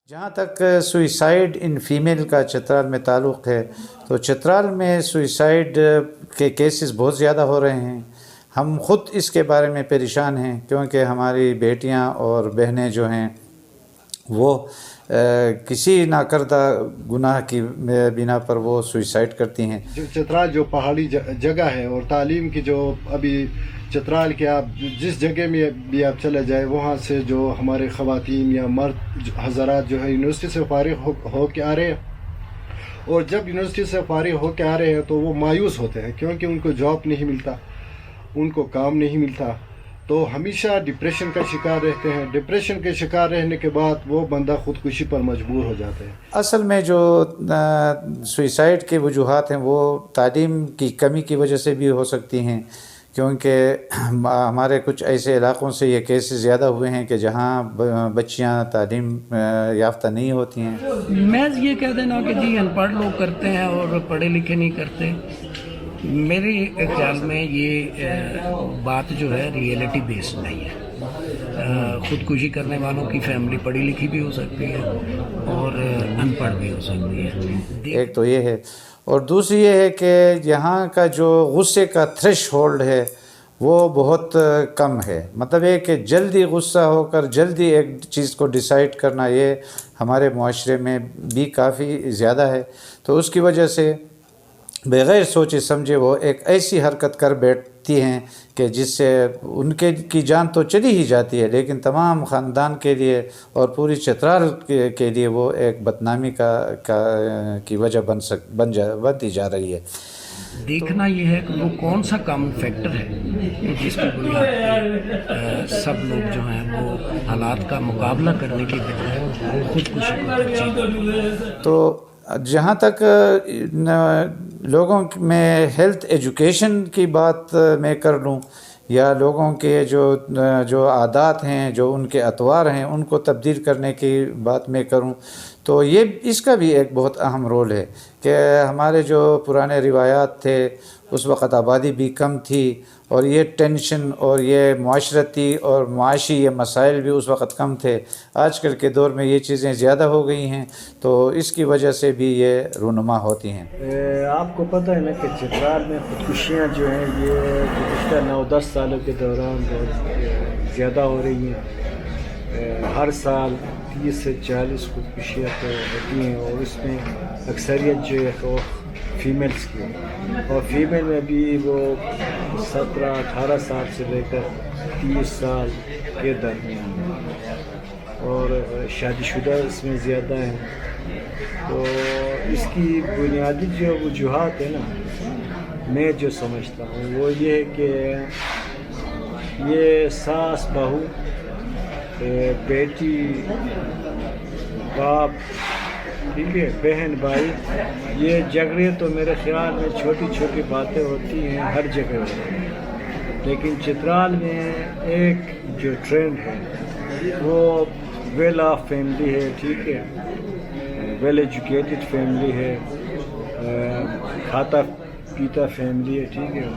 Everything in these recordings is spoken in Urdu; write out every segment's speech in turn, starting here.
جہاں تک سوئسائڈ ان فیمیل کا چترال میں تعلق ہے تو چترال میں سوئسائڈ کے کیسز بہت زیادہ ہو رہے ہیں. ہم خود اس کے بارے میں پریشان ہیں کیونکہ ہماری بیٹیاں اور بہنیں جو ہیں وہ کسی ناکردہ گناہ کی بنا پر وہ سوئسائڈ کرتی ہیں. جو چترال جو پہاڑی جگہ ہے اور تعلیم کی جو ابھی چترال کے آپ جس جگہ میں بھی آپ چلے جائے وہاں سے جو ہمارے خواتین یا مرد حضرات جو ہے یونیورسٹی سے فارغ ہو کے آ رہے ہیں اور جب یونیورسٹی سے فارغ ہو کے آ رہے ہیں تو وہ مایوس ہوتے ہیں کیونکہ ان کو جاب نہیں ملتا، ان کو کام نہیں ملتا، تو ہمیشہ ڈپریشن کا شکار رہتے ہیں. ڈپریشن کے شکار رہنے کے بعد وہ بندہ خودکشی پر مجبور ہو جاتے ہیں. اصل میں جو سوئسائڈ کے وجوہات ہیں وہ تعلیم کی کمی کی وجہ سے بھی ہو سکتی ہیں کیونکہ ہمارے کچھ ایسے علاقوں سے یہ کیسز زیادہ ہوئے ہیں کہ جہاں بچیاں تعلیم یافتہ نہیں ہوتی ہیں. میں یہ کہہ دینا کہ جی ان پڑھ لوگ کرتے ہیں اور پڑھے لکھے نہیں کرتے، میرے خیال میں یہ بات جو ہے ریئلٹی بیسڈ نہیں ہے. خودکشی کرنے والوں کی فیملی پڑھی لکھی بھی ہو سکتی ہے اور ان پڑھ بھی ہو سکتی ہے. ایک تو یہ ہے اور دوسری یہ ہے کہ یہاں کا جو غصے کا تھریش ہولڈ ہے وہ بہت کم ہے. مطلب یہ کہ جلدی غصہ ہو کر جلدی ایک چیز کو ڈیسائیڈ کرنا یہ ہمارے معاشرے میں بھی کافی زیادہ ہے. تو اس کی وجہ سے بغیر سوچے سمجھے وہ ایک ایسی حرکت کر بیٹھتی ہیں کہ جس سے ان کی جان تو چلی ہی جاتی ہے لیکن تمام خاندان کے لیے اور پوری چترال کے لیے وہ ایک بدنامی کی وجہ بنتی جا رہی ہے. دیکھنا یہ ہے کہ وہ کون سا کامن فیکٹر ہے جس کی بنیاد پر سب لوگ جو ہیں وہ حالات کا مقابلہ کرنے کی بجائے خودکشی کو ترجیح دیتے ہیں. تو جہاں تک لوگوں میں ہیلتھ ایجوکیشن کی بات میں کر لوں یا لوگوں کے جو عادات ہیں جو ان کے اطوار ہیں ان کو تبدیل کرنے کی بات میں کروں تو یہ اس کا بھی ایک بہت اہم رول ہے کہ ہمارے جو پرانے روایات تھے اس وقت آبادی بھی کم تھی اور یہ ٹینشن اور یہ معاشرتی اور معاشی یہ مسائل بھی اس وقت کم تھے. آج کل کے دور میں یہ چیزیں زیادہ ہو گئی ہیں تو اس کی وجہ سے بھی یہ رونما ہوتی ہیں. آپ کو پتہ ہے نا کہ چترال میں خودکشیاں جو ہیں یہ گزشتہ 9-10 سالوں کے دوران بہت زیادہ ہو رہی ہیں. ہر سال 30 سے 40 خودکشیاں تو ہوتی ہیں اور اس میں اکثریت جو ہے وہ فیمیلز کی اور فیمیل میں بھی وہ 17-18 سال سے لے کر 30 سال کے درمیان اور شادی شدہ اس میں زیادہ ہیں. تو اس کی بنیادی جو وجوہات ہیں نا میں جو سمجھتا ہوں وہ یہ ہے کہ یہ ساس بہو بیٹی باپ ٹھیک ہے بہن بھائی یہ جھگڑے تو میرے خیال میں چھوٹی چھوٹی باتیں ہوتی ہیں ہر جگہ ہوتی ہیں لیکن چترال میں ایک جو ٹرینڈ ہے وہ ویل آف فیملی ہے، ٹھیک ہے، ویل ایجوکیٹڈ فیملی ہے، کھاتا پیتا فیملی ہے، ٹھیک ہے.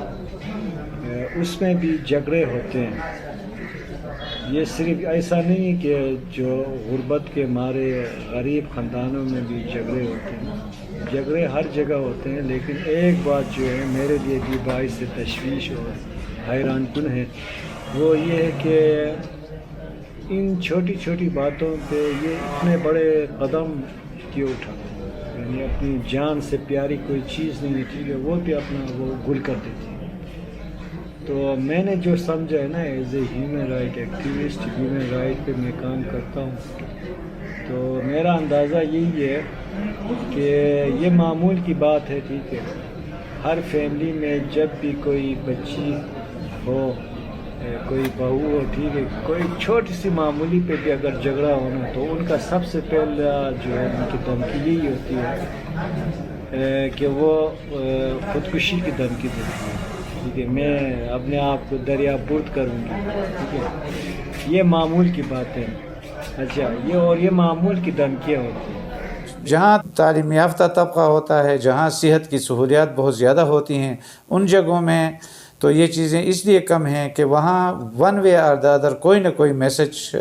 اس میں بھی جھگڑے ہوتے ہیں. یہ صرف ایسا نہیں کہ جو غربت کے مارے غریب خاندانوں میں بھی جھگڑے ہوتے ہیں، جھگڑے ہر جگہ ہوتے ہیں لیکن ایک بات جو ہے میرے لیے بھی باعث تشویش اور حیران کن ہے وہ یہ ہے کہ ان چھوٹی چھوٹی باتوں پہ یہ اتنے بڑے قدم کیوں اٹھاتے ہیں. یعنی اپنی جان سے پیاری کوئی چیز نہیں ہے، ٹھیک ہے، وہ بھی اپنا وہ گل کر دیتی ہے. تو میں نے جو سمجھا ہے نا as a human right activist, human right پہ میں کام کرتا ہوں تو میرا اندازہ یہی ہے کہ یہ معمول کی بات ہے، ٹھیک ہے. ہر فیملی میں جب بھی کوئی بچی ہو کوئی بہو ہو، ٹھیک ہے، کوئی چھوٹی سی معمولی پہ بھی اگر جھگڑا ہونا تو ان کا سب سے پہلا جو ہے ان کی دھمکی یہی ہوتی ہے کہ وہ خودکشی کی دھمکی دیتی ہے، ٹھیک ہے، میں اپنے آپ کو دریا برد کروں گی، ٹھیک ہے. یہ معمول کی بات ہے. اچھا یہ معمول کی دھمکیاں ہوتی ہیں. جہاں تعلیم یافتہ طبقہ ہوتا ہے، جہاں صحت کی سہولیات بہت زیادہ ہوتی ہیں، ان جگہوں میں تو یہ چیزیں اس لیے کم ہیں کہ وہاں ون وے اور دا ادر کوئی نہ کوئی میسج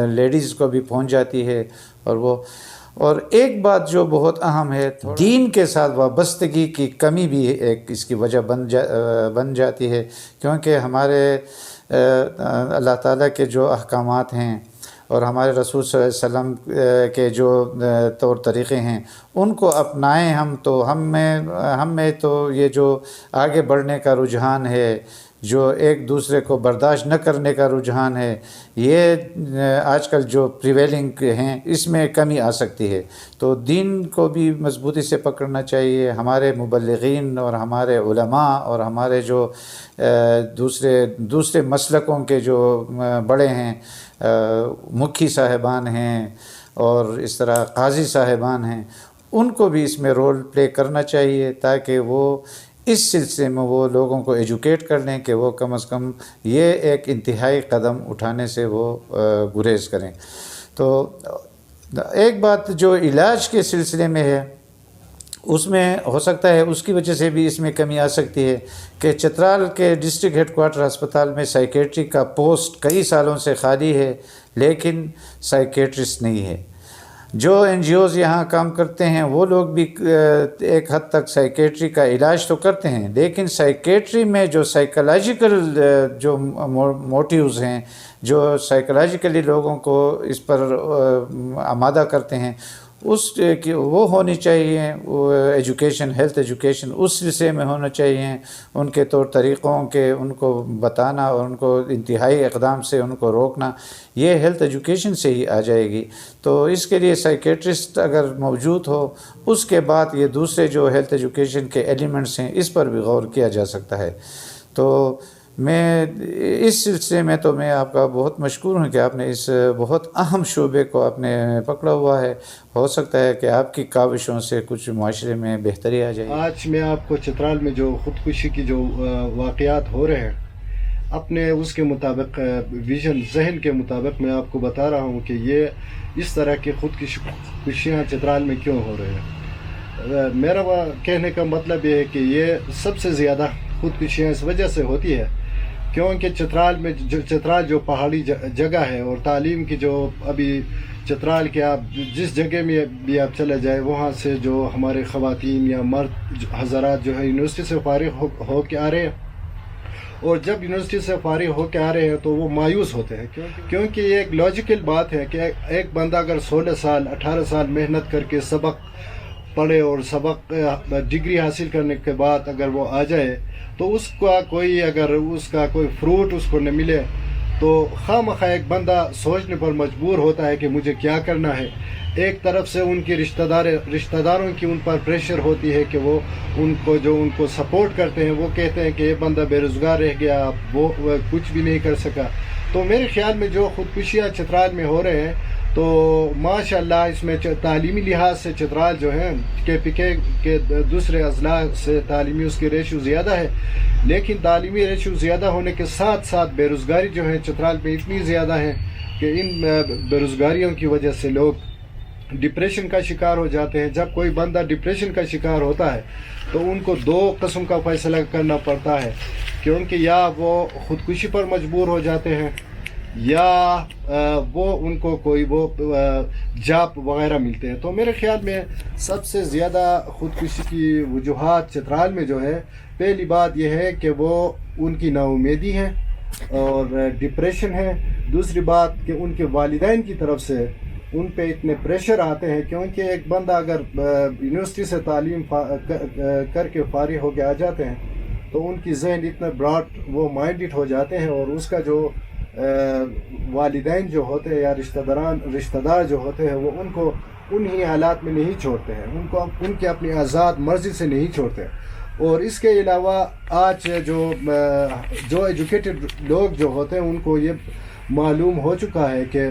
لیڈیز کو بھی پہنچ جاتی ہے. اور ایک بات جو بہت اہم ہے، دین کے ساتھ وابستگی کی کمی بھی ایک اس کی وجہ بن جاتی ہے، کیونکہ ہمارے اللہ تعالیٰ کے جو احکامات ہیں اور ہمارے رسول صلی اللہ علیہ وسلم کے جو طور طریقے ہیں ان کو اپنائیں ہم تو ہم میں تو یہ جو آگے بڑھنے کا رجحان ہے، جو ایک دوسرے کو برداشت نہ کرنے کا رجحان ہے، یہ آج کل جو پریویلنگ ہیں اس میں کمی آ سکتی ہے. تو دین کو بھی مضبوطی سے پکڑنا چاہیے. ہمارے مبلغین اور ہمارے علماء اور ہمارے جو دوسرے مسلکوں کے جو بڑے ہیں، مکھی صاحبان ہیں اور اس طرح قاضی صاحبان ہیں، ان کو بھی اس میں رول پلے کرنا چاہیے تاکہ وہ اس سلسلے میں وہ لوگوں کو ایجوکیٹ کر لیں کہ وہ کم از کم یہ ایک انتہائی قدم اٹھانے سے وہ گریز کریں. تو ایک بات جو علاج کے سلسلے میں ہے، اس میں ہو سکتا ہے اس کی وجہ سے بھی اس میں کمی آ سکتی ہے کہ چترال کے ڈسٹرکٹ ہیڈ کوارٹر ہسپتال میں سائیکیٹری کا پوسٹ کئی سالوں سے خالی ہے، لیکن سائیکیٹرسٹ نہیں ہے. جو این جی اوز یہاں کام کرتے ہیں وہ لوگ بھی ایک حد تک سائیکیٹری کا علاج تو کرتے ہیں، لیکن سائیکیٹری میں جو سائیکولوجیکل جو موٹیوز ہیں، جو سائیکولوجیکلی لوگوں کو اس پر آمادہ کرتے ہیں، اس کی وہ ہونی چاہیے. وہ ایجوکیشن، ہیلتھ ایجوکیشن اس سلسلے میں ہونا چاہیے. ان کے طور طریقوں کے ان کو بتانا اور ان کو انتہائی اقدام سے ان کو روکنا، یہ ہیلتھ ایجوکیشن سے ہی آ جائے گی. تو اس کے لیے سائیکیٹرسٹ اگر موجود ہو، اس کے بعد یہ دوسرے جو ہیلتھ ایجوکیشن کے ایلیمنٹس ہیں اس پر بھی غور کیا جا سکتا ہے. تو میں اس سلسلے میں تو میں آپ کا بہت مشکور ہوں کہ آپ نے اس بہت اہم شعبے کو آپ نے پکڑا ہوا ہے. ہو سکتا ہے کہ آپ کی کاوشوں سے کچھ معاشرے میں بہتری آ جائے. آج میں آپ کو چترال میں جو خودکشی کی جو واقعات ہو رہے ہیں، اپنے اس کے مطابق ویژن ذہن کے مطابق میں آپ کو بتا رہا ہوں کہ یہ اس طرح کی خودکشیاں چترال میں کیوں ہو رہے ہیں. میرا کہنے کا مطلب یہ ہے کہ یہ سب سے زیادہ خودکشیاں اس وجہ سے ہوتی ہے کیونکہ چترال جو پہاڑی جگہ ہے اور تعلیم کی جو ابھی چترال کے آپ جس جگہ میں بھی آپ چلے جائے، وہاں سے جو ہمارے خواتین یا مرد حضرات جو ہے یونیورسٹی سے فارغ ہو کے آ رہے ہیں، اور جب یونیورسٹی سے فارغ ہو کے آ رہے ہیں تو وہ مایوس ہوتے ہیں کیونکہ یہ ایک لاجیکل بات ہے کہ ایک بندہ اگر 16 سال 18 سال محنت کر کے سبق پڑھے اور ڈگری حاصل کرنے کے بعد اگر وہ آ جائے تو اس کا کوئی فروٹ اس کو نہ ملے تو خواہ ایک بندہ سوچنے پر مجبور ہوتا ہے کہ مجھے کیا کرنا ہے. ایک طرف سے ان کی رشتہ داروں کی ان پر پریشر ہوتی ہے کہ وہ ان کو سپورٹ کرتے ہیں، وہ کہتے ہیں کہ یہ بندہ بے روزگار رہ گیا، وہ کچھ بھی نہیں کر سکا. تو میرے خیال میں جو خودکشیاں چترال میں ہو رہے ہیں تو ماشاء اللہ اس میں تعلیمی لحاظ سے چترال جو ہے کے پی کے دوسرے اضلاع سے تعلیمی اس کی ریشو زیادہ ہے، لیکن تعلیمی ریشو زیادہ ہونے کے ساتھ ساتھ بے روزگاری جو ہے چترال میں اتنی زیادہ ہے کہ ان بے روزگاریوں کی وجہ سے لوگ ڈپریشن کا شکار ہو جاتے ہیں. جب کوئی بندہ ڈپریشن کا شکار ہوتا ہے تو ان کو 2 قسم کا فیصلہ کرنا پڑتا ہے، کیونکہ یا وہ خودکشی پر مجبور ہو جاتے ہیں یا وہ ان کو کوئی وہ جاب وغیرہ ملتے ہیں. تو میرے خیال میں سب سے زیادہ خودکشی کی وجوہات چترال میں جو ہے، پہلی بات یہ ہے کہ وہ ان کی نا امیدی ہے اور ڈپریشن ہے. دوسری بات کہ ان کے والدین کی طرف سے ان پہ اتنے پریشر آتے ہیں کیونکہ ایک بندہ اگر یونیورسٹی سے تعلیم کر کے فارغ ہو کے آ جاتے ہیں تو ان کی ذہن اتنا براڈ وہ مائنڈڈ ہو جاتے ہیں اور اس کا جو والدین جو ہوتے ہیں یا رشتہ دار جو ہوتے ہیں وہ ان کو انہی حالات میں نہیں چھوڑتے ہیں، ان کے اپنی آزاد مرضی سے نہیں چھوڑتے. اور اس کے علاوہ آج جو ایجوکیٹڈ لوگ جو ہوتے ہیں ان کو یہ معلوم ہو چکا ہے کہ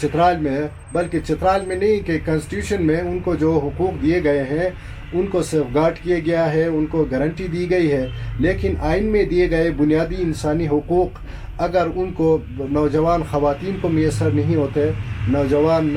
چترال میں، بلکہ چترال میں نہیں کہ کنسٹیٹیوشن میں ان کو جو حقوق دیے گئے ہیں ان کو سیف گارڈ کیا گیا ہے، ان کو گارنٹی دی گئی ہے، لیکن آئین میں دیے گئے بنیادی انسانی حقوق اگر ان کو نوجوان خواتین کو میسر نہیں ہوتے، نوجوان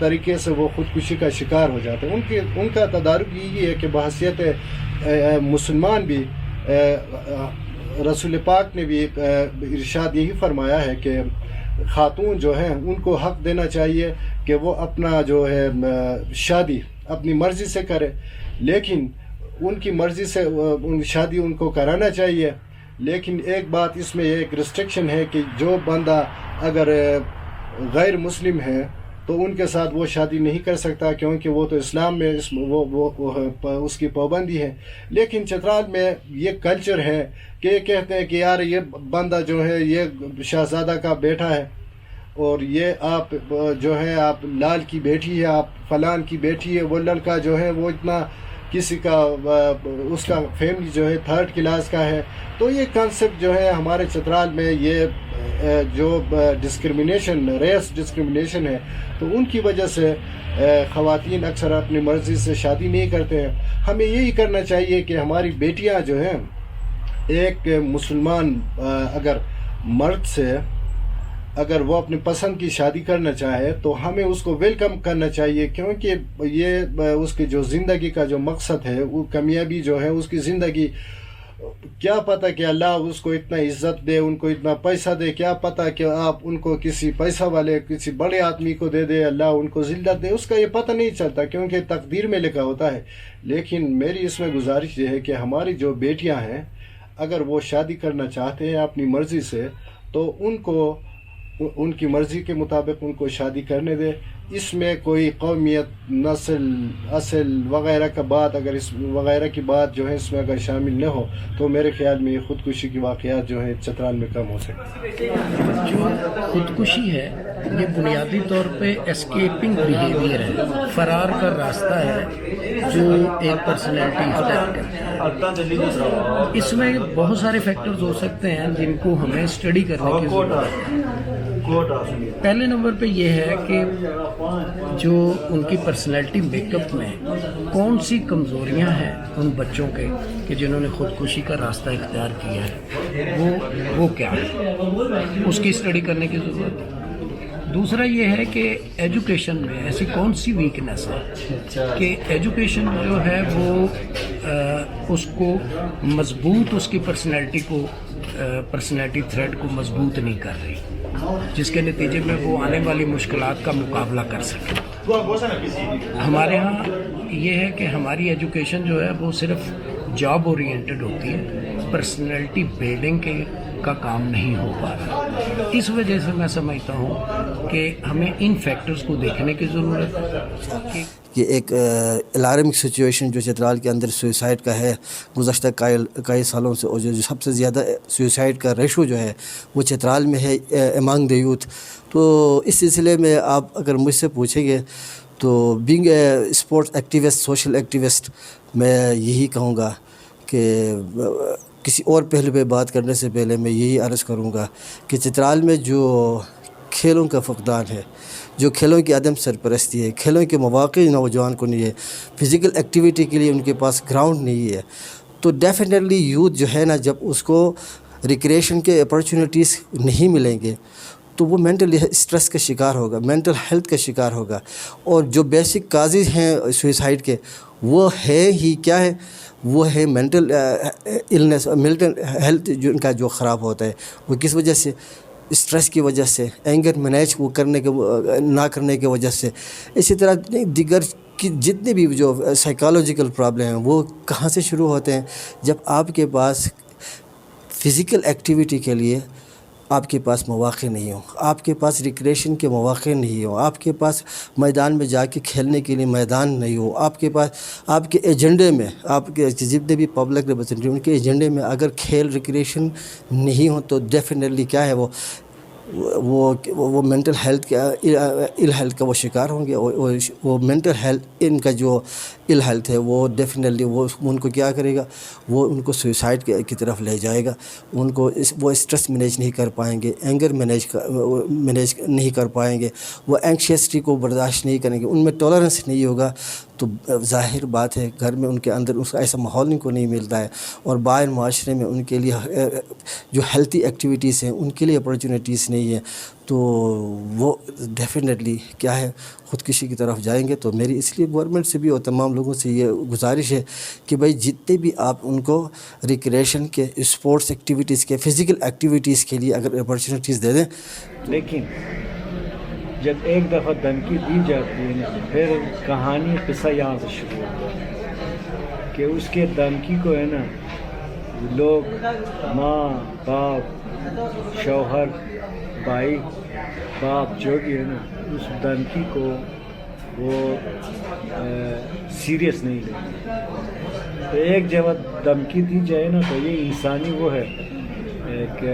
طریقے سے وہ خودکشی کا شکار ہو جاتے ہیں. ان کا تدارک یہی ہے کہ بحیثیت مسلمان بھی رسول پاک نے بھی ارشاد یہی فرمایا ہے کہ خاتون جو ہیں ان کو حق دینا چاہیے کہ وہ اپنا جو ہے شادی اپنی مرضی سے کرے, لیکن ان کی مرضی سے شادی ان کو کرانا چاہیے. لیکن ایک بات اس میں ایک ریسٹرکشن ہے کہ جو بندہ اگر غیر مسلم ہے تو ان کے ساتھ وہ شادی نہیں کر سکتا, کیونکہ وہ تو اسلام میں اس کی پابندی ہے. لیکن چترال میں یہ کلچر ہے کہ یہ کہتے ہیں کہ یار یہ بندہ جو ہے یہ شہزادہ کا بیٹا ہے, اور یہ آپ جو ہے آپ لال کی بیٹی ہے, آپ فلان کی بیٹی ہے. وہ لڑکا جو ہے وہ اتنا کسی کا اس کا فیملی جو ہے 3rd کلاس کا ہے. تو یہ کنسپٹ جو ہے ہمارے چترال میں یہ جو ڈسکرمنیشن, ریس ڈسکرمنیشن ہے, تو ان کی وجہ سے خواتین اکثر اپنی مرضی سے شادی نہیں کرتے ہیں. ہمیں یہی کرنا چاہیے کہ ہماری بیٹیاں جو ہیں ایک مسلمان اگر مرد سے اگر وہ اپنی پسند کی شادی کرنا چاہے تو ہمیں اس کو ویلکم کرنا چاہیے, کیونکہ یہ اس کی جو زندگی کا جو مقصد ہے وہ کامیابی جو ہے اس کی زندگی, کیا پتہ کہ اللہ اس کو اتنا عزت دے, ان کو اتنا پیسہ دے, کیا پتہ کہ آپ ان کو کسی پیسہ والے کسی بڑے آدمی کو دے دے, اللہ ان کو ذلت دے, اس کا یہ پتہ نہیں چلتا کیونکہ تقدیر میں لکھا ہوتا ہے. لیکن میری اس میں گزارش یہ ہے کہ ہماری جو بیٹیاں ہیں اگر وہ شادی کرنا چاہتے ہیں اپنی مرضی سے تو ان کو ان کی مرضی کے مطابق ان کو شادی کرنے دے. اس میں کوئی قومیت, نسل, اصل وغیرہ کا بات اگر اس وغیرہ کی بات جو ہے اس میں اگر شامل نہ ہو تو میرے خیال میں یہ خودکشی کے واقعات جو ہیں چترال میں کم ہو سکتے. جو خودکشی ہے یہ بنیادی طور پہ اسکیپنگ بیہیویئر ہے, فرار کا راستہ ہے جو ایک پرسنالٹی اختیار کرتی ہے. اس میں بہت سارے فیکٹرز ہو سکتے ہیں جن کو ہمیں اسٹڈی کرنے کی ضرورت ہے. پہلے نمبر پہ یہ ہے کہ جو ان کی پرسنالٹی میک اپ میں کون سی کمزوریاں ہیں ان بچوں کے کہ جنہوں نے خودکشی کا راستہ اختیار کیا ہے وہ کیا ہے, اس کی اسٹڈی کرنے کی ضرورت ہے. دوسرا یہ ہے کہ ایجوکیشن میں ایسی کون سی ویکنیس ہے کہ ایجوکیشن جو ہے وہ اس کو مضبوط, اس کی پرسنالٹی تھریڈ کو مضبوط نہیں کر رہی, جس کے نتیجے میں وہ آنے والی مشکلات کا مقابلہ کر سکے. ہمارے ہاں یہ ہے کہ ہماری ایجوکیشن جو ہے وہ صرف جاب اورینٹڈ ہوتی ہے, پرسنالٹی بلڈنگ کا کام نہیں ہو پا رہا. اس وجہ سے میں سمجھتا ہوں کہ ہمیں ان فیکٹرز کو دیکھنے کی ضرورت ہے. یہ ایک الارمنگ سچویشن جو چترال کے اندر سوئسائڈ کا ہے گزشتہ کئی سالوں سے, اور جو سب سے زیادہ سوئسائڈ کا ریشو جو ہے وہ چترال میں ہے امانگ دا یوتھ. تو اس سلسلے میں آپ اگر مجھ سے پوچھیں گے تو being a sports activist, social activist, میں یہی کہوں گا کہ کسی اور پہلو پہ بات کرنے سے پہلے میں یہی عرض کروں گا کہ چترال میں جو کھیلوں کا فقدان ہے, جو کھیلوں کی عدم سرپرستی ہے, کھیلوں کے مواقع نوجوان کو نہیں ہے, فزیکل ایکٹیویٹی کے لیے ان کے پاس گراؤنڈ نہیں ہے, تو ڈیفینیٹلی یوتھ جو ہے نا جب اس کو ریکریشن کے اپرچونیٹیز نہیں ملیں گے تو وہ مینٹل اسٹریس کا شکار ہوگا, مینٹل ہیلتھ کا شکار ہوگا. اور جو بیسک کازز ہیں سوئسائڈ کے وہ ہے ہی کیا ہے, وہ ہے مینٹل النس, مینٹل ہیلتھ جو ان کا جو خراب ہوتا ہے وہ کس وجہ سے, اسٹریس کی وجہ سے, اینگر مینیج وہ کرنے کے نہ کرنے کی وجہ سے. اسی طرح دیگر کی جتنے بھی جو سائیکالوجیکل پرابلم ہیں وہ کہاں سے شروع ہوتے ہیں, جب آپ کے پاس فزیکل ایکٹیویٹی کے لیے آپ کے پاس مواقع نہیں ہوں, آپ کے پاس ریکریشن کے مواقع نہیں ہوں, آپ کے پاس میدان میں جا کے کھیلنے کے لیے میدان نہیں ہو, آپ کے پاس آپ کے ایجنڈے میں, آپ کے جتنے بھی پبلک ریپرزینٹیو ان کے ایجنڈے میں اگر کھیل ریکریشن نہیں ہو تو ڈیفینیٹلی کیا ہے وہ مینٹل ہیلتھ کا ال ہیلتھ کا وہ شکار ہوں گے. وہ مینٹل ہیلتھ ان کا جو ال ہیلتھ ہے وہ ڈیفینیٹلی وہ ان کو کیا کرے گا, وہ ان کو سوئسائڈ کی طرف لے جائے گا. ان کو وہ اسٹریس مینیج نہیں کر پائیں گے, اینگر مینیج نہیں کر پائیں گے, وہ اینکشیسٹی کو برداشت نہیں کریں گے, ان میں ٹالرنس نہیں ہوگا. تو ظاہر بات ہے گھر میں ان کے اندر اس ایسا ماحول ان کو نہیں ملتا ہے، اور باہر معاشرے میں ان کے لیے جو ہیلتھی ایکٹیویٹیز ہیں ان کے لیے اپرچونیٹیز نہیں ہیں، تو وہ ڈیفینیٹلی کیا ہے خودکشی کی طرف جائیں گے۔ تو میری اس لیے گورنمنٹ سے بھی اور تمام لوگوں سے یہ گزارش ہے کہ بھائی جتنے بھی آپ ان کو ریکریشن کے، اسپورٹس ایکٹیویٹیز کے، فزیکل ایکٹیویٹیز کے لیے اگر اپرچونیٹیز دے دیں۔ لیکن جب ایک دفعہ دھمکی دی جاتی ہے نا، پھر کہانی قصہ یہاں سے شروع ہوتا ہے کہ اس کے دھمکی کو ہے نا لوگ ماں باپ شوہر بھائی باپ جو بھی ہے نا اس دھمکی کو وہ سیریس نہیں لیتے۔ تو ایک جب دھمکی دی جائے نا تو یہ انسانی وہ ہے ایک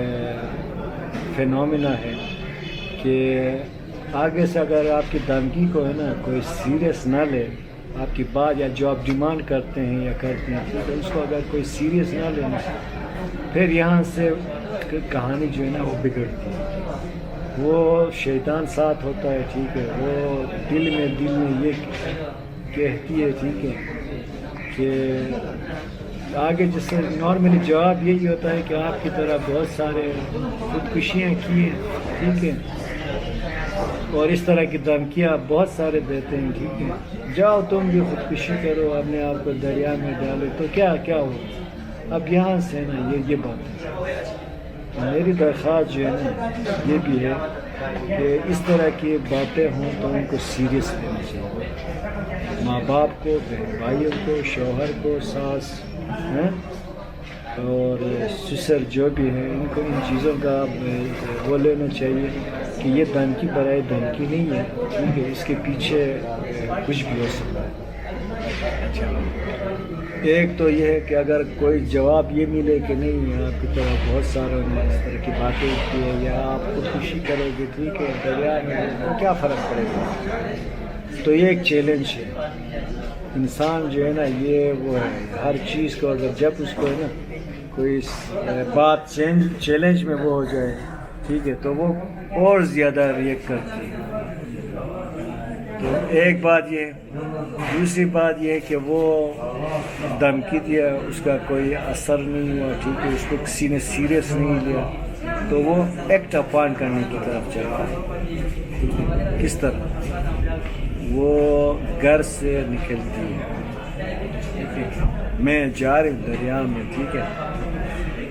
فینومینا ہے کہ آگے سے اگر آپ کی دھمکی کو ہے نا کوئی سیریس نہ لے، آپ کی بات یا جو آپ ڈیمانڈ کرتے ہیں یا کرتے ہیں تو اس کو اگر کوئی سیریس نہ لینا، پھر یہاں سے کہانی جو ہے نا وہ بگڑتی ہے۔ وہ شیطان ساتھ ہوتا ہے، ٹھیک ہے، وہ دل میں یہ کہتی ہے، ٹھیک ہے، کہ آگے جس سے نارملی جواب یہی ہوتا ہے کہ آپ کی طرح بہت سارے خودکشیاں کی ہیں، ٹھیک ہے، اور اس طرح کی دھمکیاں بہت سارے دیتے ہیں، ٹھیک ہے، جاؤ تم بھی خودکشی کرو، اپنے آپ کو دریا میں ڈالو، تو کیا ہو۔ اب یہاں سے نا یہ بات ہے۔ میری درخواست جو ہے نا یہ بھی ہے کہ اس طرح کی باتیں ہوں تو ان کو سیریس لینا چاہیے، ماں باپ کو، بہن بھائیوں کو، شوہر کو، ساس اور سسر جو بھی ہیں، ان کو ان چیزوں کا وہ لینا چاہیے کہ یہ دھمکی برائے دھمکی نہیں ہے، ٹھیک ہے، اس کے پیچھے کچھ بھی ہو سکتا ہے۔ ایک تو یہ ہے کہ اگر کوئی جواب یہ ملے کہ نہیں آپ کی طرح بہت ساروں نے اس طرح کی باتیں کی ہے یا آپ خودکشی کرو گے، ٹھیک ہے، دریا میں تو کیا فرق پڑے گا، تو یہ ایک چیلنج ہے۔ انسان جو ہے نا یہ وہ ہے ہر چیز کو اگر جب اس کو ہے نا کوئی بات چیلنج میں وہ ہو جائے، ٹھیک ہے، تو وہ اور زیادہ ریئیکٹ کرتی ہے۔ تو ایک بات یہ، دوسری بات یہ کہ وہ دھمکی دیا اس کا کوئی اثر نہیں ہوا، ٹھیک ہے، اس کو کسی نے سیریس نہیں لیا، تو وہ ایکٹ اپان کرنے کی طرف چلتا ہے۔ کس طرح وہ گھر سے نکلتی ہے، میں جا رہی ہوں دریا میں، ٹھیک ہے،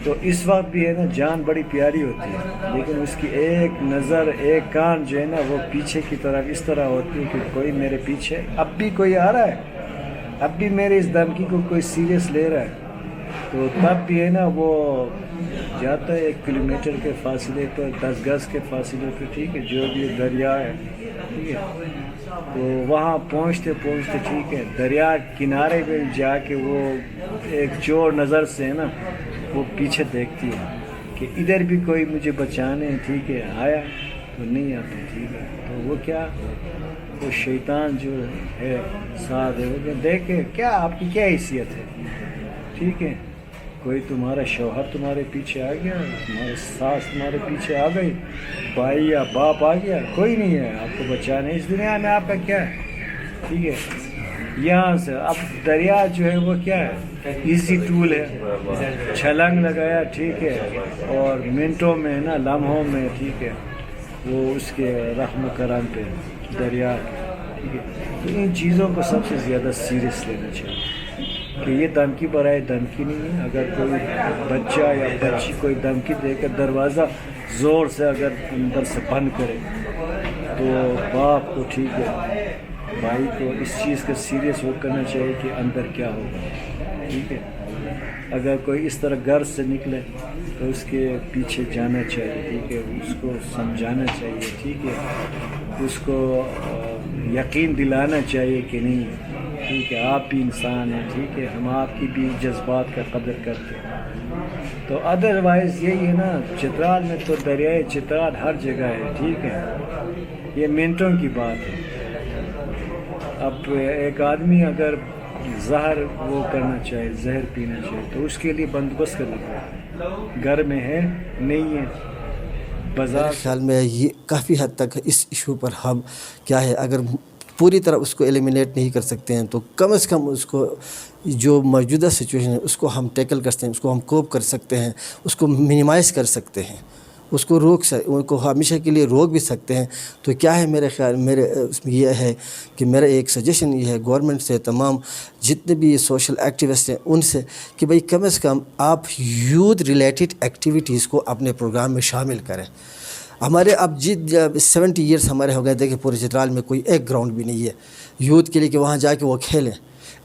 تو اس وقت بھی ہے نا جان بڑی پیاری ہوتی ہے، لیکن اس کی ایک نظر ایک کان جو ہے نا وہ پیچھے کی طرف اس طرح ہوتی ہے کہ کوئی میرے پیچھے اب بھی کوئی آ رہا ہے، اب بھی میرے اس دھمکی کو کوئی سیریس لے رہا ہے، تو تب بھی ہے نا وہ جاتا ہے 1 کلومیٹر کے فاصلے پر، 10 گز کے فاصلے پر، ٹھیک ہے، جو بھی دریا ہے، ٹھیک ہے، تو وہاں پہنچتے ٹھیک ہے، دریا کنارے پہ جا کے وہ ایک چور نظر سے ہے نا وہ پیچھے دیکھتی ہے کہ ادھر بھی کوئی مجھے بچانے، ٹھیک ہے، آیا تو نہیں آتا، ٹھیک ہے، تو وہ کیا، وہ شیطان جو ہے ساتھ ہے، وہ دیکھے کیا آپ کی کیا حیثیت ہے، ٹھیک ہے، کوئی تمہارا شوہر تمہارے پیچھے آ گیا، تمہارے ساس تمہارے پیچھے آ گئی، بھائی یا باپ آ گیا، کوئی نہیں ہے آپ کو بچانے اس دنیا میں، آپ کا کیا ہے، ٹھیک ہے، یہاں سے اب دریا جو ہے وہ کیا ہے، ایزی ٹول ہے، چھلانگ لگایا، ٹھیک ہے، اور منٹوں میں نا لمحوں میں، ٹھیک ہے، وہ اس کے رحم و کرم پہ دریا، ٹھیک ہے، تو ان چیزوں کو سب سے زیادہ سیریس لینا چاہیے کہ یہ دھمکی برائے دھمکی نہیں ہے۔ اگر کوئی بچہ یا بچی کوئی دھمکی دے کر دروازہ زور سے اگر اندر سے بند کرے تو باپ کو، ٹھیک ہے، بھائی کو اس چیز کا سیریس وہ کرنا چاہیے کہ اندر کیا ہوگا، ٹھیک ہے، اگر کوئی اس طرح گھر سے نکلے تو اس کے پیچھے جانا چاہیے، ٹھیک ہے، اس کو سمجھانا چاہیے، ٹھیک ہے، اس کو یقین دلانا چاہیے کہ نہیں، ٹھیک ہے، آپ بھی انسان ہیں، ٹھیک ہے، ہم آپ کی بھی جذبات کا قدر کرتے ہیں۔ تو ادروائز یہی ہے نا، چترال میں تو دریائے چترال ہر جگہ ہے، ٹھیک ہے، یہ منٹوں کی بات ہے۔ اب ایک آدمی اگر زہر وہ کرنا چاہے، زہر پینا چاہے تو اس کے لیے بندوبست کرنا پڑتا ہے، گھر میں ہے نہیں ہے، بازار۔ خیال میں یہ کافی حد تک اس ایشو پر ہم کیا ہے، اگر پوری طرح اس کو ایلیمینیٹ نہیں کر سکتے ہیں تو کم از کم اس کو جو موجودہ سچویشن ہے اس کو ہم ٹیکل کر سکتے ہیں, اس کو ہم کوپ کر سکتے ہیں, اس کو منیمائز کر سکتے ہیں, اس کو ان کو ہمیشہ کے لیے روک بھی سکتے ہیں. تو کیا ہے میرے خیال اس میں یہ ہے کہ میرا ایک سجیشن یہ ہے گورنمنٹ سے, تمام جتنے بھی سوشل ایکٹیوسٹ ہیں ان سے, کہ بھئی کم از کم آپ یوتھ ریلیٹڈ ایکٹیویٹیز کو اپنے پروگرام میں شامل کریں. ہمارے اب 70 ایئرس ہمارے ہو گئے, دیکھیں پورے چترال میں کوئی ایک گراؤنڈ بھی نہیں ہے یوتھ کے لیے کہ وہاں جا کے وہ کھیلیں.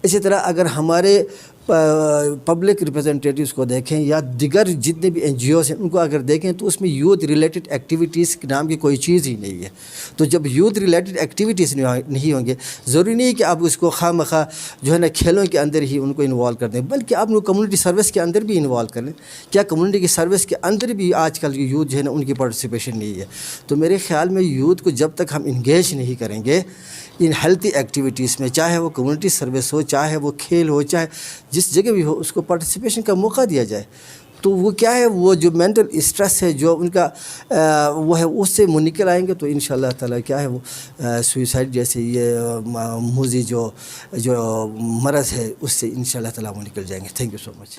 اسی طرح اگر ہمارے پبلک ریپرزنٹیٹیوز کو دیکھیں یا دیگر جتنے بھی این جی اوز ہیں ان کو اگر دیکھیں تو اس میں یوتھ ریلیٹڈ ایکٹیویٹیز کے نام کی کوئی چیز ہی نہیں ہے. تو جب یوتھ ریلیٹڈ ایکٹیویٹیز نہیں ہوں گے, ضروری نہیں کہ آپ اس کو خواہ مخواہ جو ہے نا کھیلوں کے اندر ہی ان کو انوالو کر دیں, بلکہ آپ ان کو کمیونٹی سروس کے اندر بھی انوالو کر لیں. کیا کمیونٹی کی سروس کے اندر بھی آج کل کی یوتھ جو ہے نا ان کی پارٹیسپیشن نہیں ہے. تو میرے خیال میں یوتھ کو جب تک ہم انگیج نہیں کریں گے ان ہیلتھی ایکٹیویٹیز میں, چاہے وہ کمیونٹی سروس ہو, چاہے وہ کھیل ہو, چاہے جس جگہ بھی ہو, اس کو پارٹیسپیشن کا موقع دیا جائے, تو وہ کیا ہے وہ جو مینٹل اسٹریس ہے جو ان کا وہ ہے اس سے نکل آئیں گے. تو انشاءاللہ تعالیٰ کیا ہے وہ سوئسائڈ جیسے یہ موذی جو مرض ہے اس سے انشاءاللہ تعالیٰ وہ نکل جائیں گے. Thank you so much.